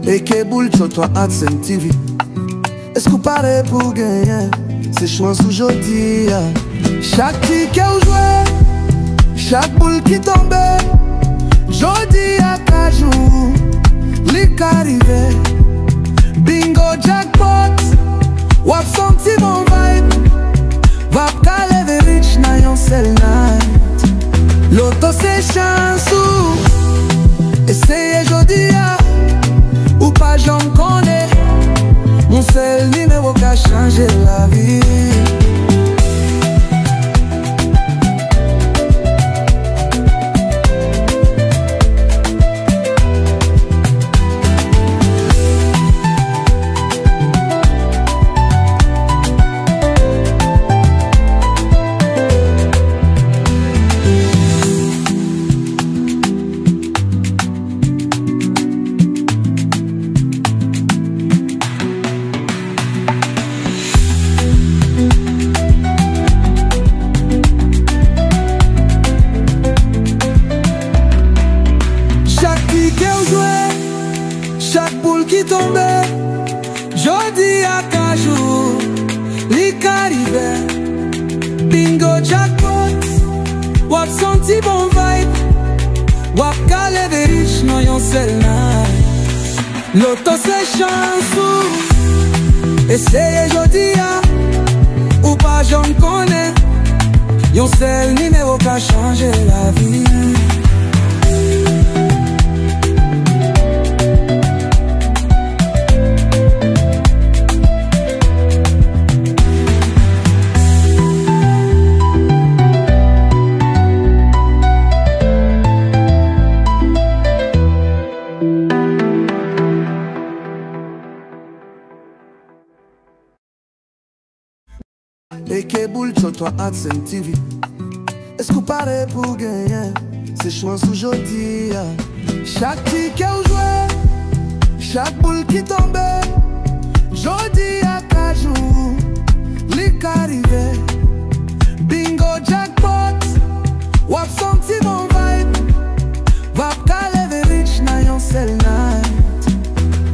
Et que boule toi Adsen TV. Est-ce qu'on paraît pour gagner? C'est chance aujourd'hui. Chaque ticket ou joué, chaque boule qui tombe, jodi à cajou, lik arrivé. Bingo jackpot, wap senti mon vibe. Wap ka leve rich na yon sel night. Loto c'est chance ou essayez jodi à ou pas j'en connais. Mon seul numéro qui a changé la vie. Chaque boule qui tombait, jodi à cajou, lik arrivé. Bingo jackpot, wap senti bon vibe. Wap ka leve rich non yon sel night. Loto c'est chance ou essayez jodi à ou pas j'en connais. Yon sel numéro qui a changé la vie. Et que boule toi Adsen TV. Est-ce qu'on paraît pour gagner? C'est chance aujourd'hui. Chaque ticket ou joué, chaque boule qui tombe, jodi à cajou, lik arrivé. Bingo jackpot, wap senti mon vibe. Wap ka leve rich na yon sel night.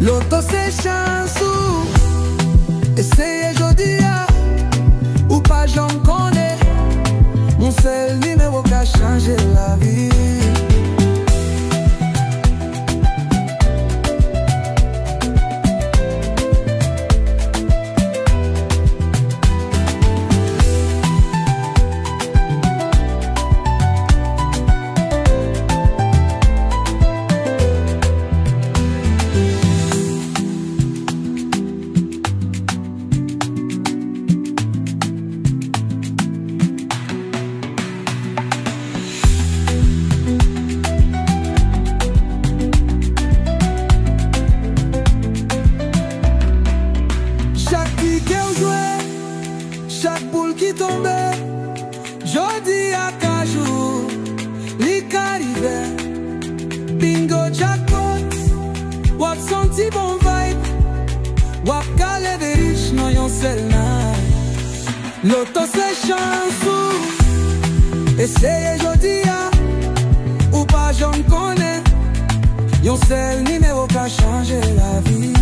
Loto c'est chance ou essayez jodi à ou pas j'en connais. Mon seul numéro qui a changé la vie. Chaque boule qui tombait, jodi à cajou, lik arrivé. Bingo jackpot, wap senti bon vibe. Wap ka leve rich non yon sel night. Loto c'est chance ou essayez jodi à ou pas j'en connais. Yon sel numéro qui a changé la vie.